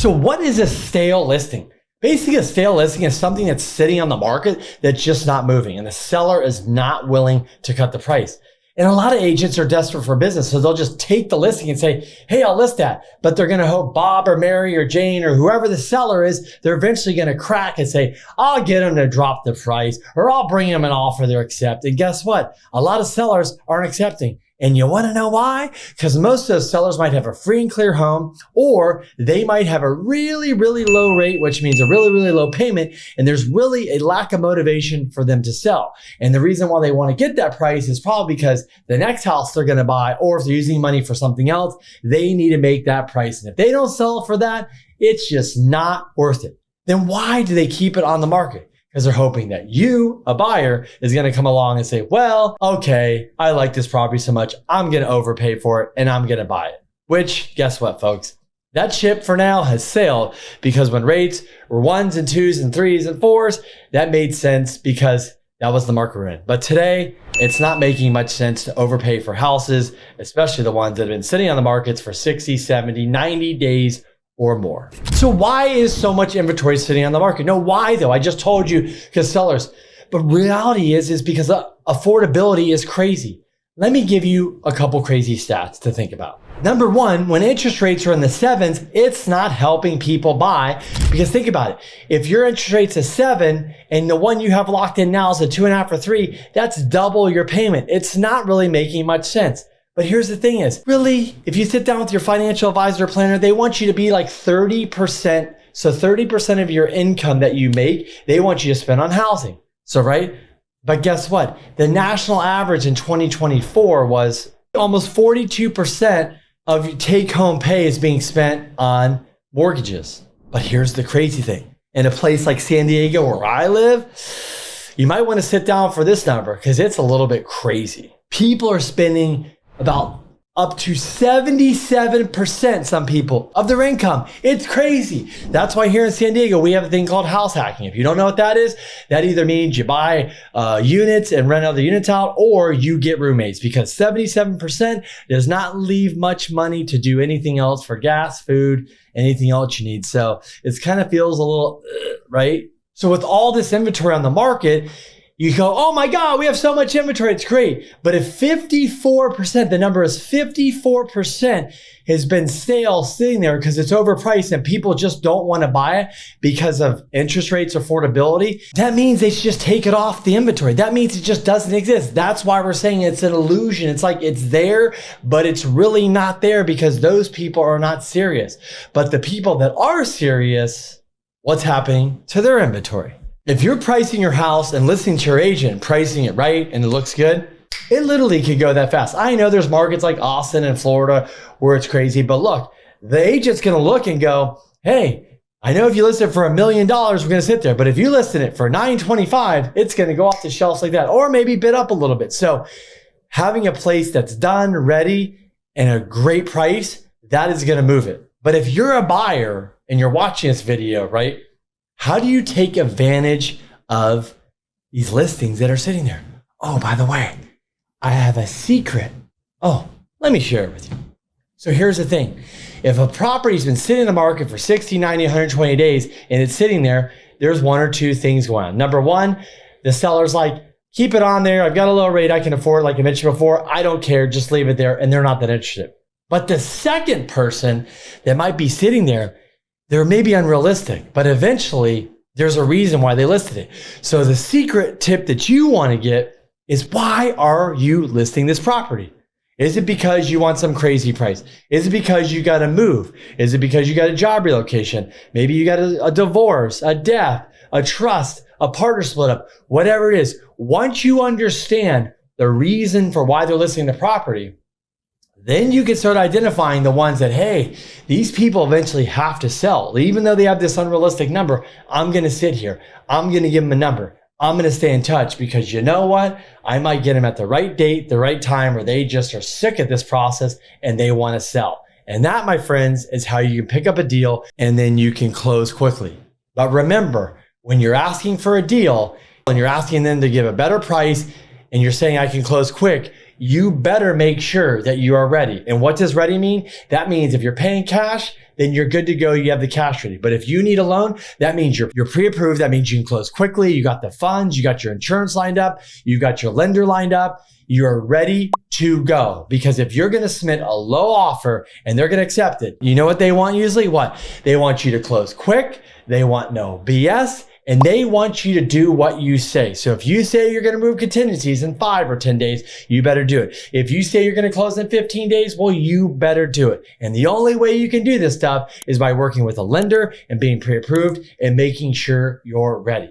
So what is a stale listing? Basically, a stale listing is something that's sitting on the market that's just not moving, and the seller is not willing to cut the price. And a lot of agents are desperate for business, so they'll just take the listing and say, hey, I'll list that. But they're going to hope Bob or Mary or Jane or whoever the seller is, they're eventually going to crack and say, I'll get them to drop the price, or I'll bring them an offer they'll accept. And guess what? A lot of sellers aren't accepting. And you want to know why? Because most of those sellers might have a free and clear home, or they might have a really, really low rate, which means a really, really low payment. And there's really a lack of motivation for them to sell. And the reason why they want to get that price is probably because the next house they're going to buy, or if they're using money for something else, they need to make that price. And if they don't sell for that, it's just not worth it. Then why do they keep it on the market? Because they're hoping that you, a buyer, is going to come along and say, well, okay, I like this property so much, I'm going to overpay for it and I'm going to buy it. Which, guess what, folks? That ship for now has sailed, because when rates were 1s and 2s and 3s and 4s, that made sense because that was the market we're in. But today, it's not making much sense to overpay for houses, especially the ones that have been sitting on the markets for 60, 70, 90 days or more. So why is so much inventory sitting on the market? No, why though? I just told you, because sellers. But reality is because affordability is crazy. Let me give you a couple crazy stats to think about. Number one, when interest rates are in the 7s, it's not helping people buy, because think about it. If your interest rate's a 7 and the one you have locked in now is a 2.5 or 3, that's double your payment. It's not really making much sense. But here's the thing is, really, if you sit down with your financial advisor or planner, they want you to be like 30%. So 30% of your income that you make, they want you to spend on housing. So, right? But guess what? The national average in 2024 was almost 42% of your take-home pay is being spent on mortgages. But here's the crazy thing. In a place like San Diego, where I live, you might want to sit down for this number, because it's a little bit crazy. People are spending about up to 77%, some people, of their income. It's crazy. That's why here in San Diego, we have a thing called house hacking. If you don't know what that is, that either means you buy units and rent other units out, or you get roommates, because 77% does not leave much money to do anything else for gas, food, anything else you need. So it kind of feels a little, right? So with all this inventory on the market, you go, oh my God, we have so much inventory, it's great. But if 54%, the number is 54%, has been stale sitting there because it's overpriced and people just don't want to buy it because of interest rates, affordability, that means they should just take it off the inventory. That means it just doesn't exist. That's why we're saying it's an illusion. It's like it's there, but it's really not there, because those people are not serious. But the people that are serious, what's happening to their inventory? If you're pricing your house and listening to your agent, pricing it right, and it looks good, it literally could go that fast. I know there's markets like Austin and Florida where it's crazy, but look, the agent's gonna look and go, hey, I know if you list it for $1 million, we're gonna sit there. But if you listed it for $925, it's gonna go off the shelves like that, or maybe bid up a little bit. So having a place that's done, ready, and a great price, that is gonna move it. But if you're a buyer and you're watching this video, right? How do you take advantage of these listings that are sitting there? Oh, by the way, I have a secret. Oh, let me share it with you. So here's the thing. If a property's been sitting in the market for 60, 90, 120 days and it's sitting there, there's one or two things going on. Number one, the seller's like, keep it on there. I've got a low rate I can afford, like I mentioned before. I don't care. Just leave it there. And they're not that interested. But the second person that might be sitting there, they're maybe unrealistic, but eventually there's a reason why they listed it. So the secret tip that you want to get is, why are you listing this property? Is it because you want some crazy price? Is it because you got to move? Is it because you got a job relocation? Maybe you got a divorce, a death, a trust, a partner split up, whatever it is. Once you understand the reason for why they're listing the property, then you can start identifying the ones that, hey, these people eventually have to sell. Even though they have this unrealistic number, I'm going to sit here. I'm going to give them a number. I'm going to stay in touch, because you know what? I might get them at the right date, the right time, or they just are sick of this process and they want to sell. And that, my friends, is how you can pick up a deal and then you can close quickly. But remember, when you're asking for a deal and you're asking them to give a better price and you're saying I can close quick, you better make sure that you are ready. And what does ready mean? That means if you're paying cash, then you're good to go. You have the cash ready. But if you need a loan, that means you're pre-approved. That means you can close quickly. You got the funds. You got your insurance lined up. You got your lender lined up. You're ready to go. Because if you're going to submit a low offer and they're going to accept it, you know what they want usually? What? They want you to close quick. They want no BS. And they want you to do what you say. So if you say you're going to move contingencies in 5 or 10 days, you better do it. If you say you're going to close in 15 days, well, you better do it. And the only way you can do this stuff is by working with a lender and being pre-approved and making sure you're ready.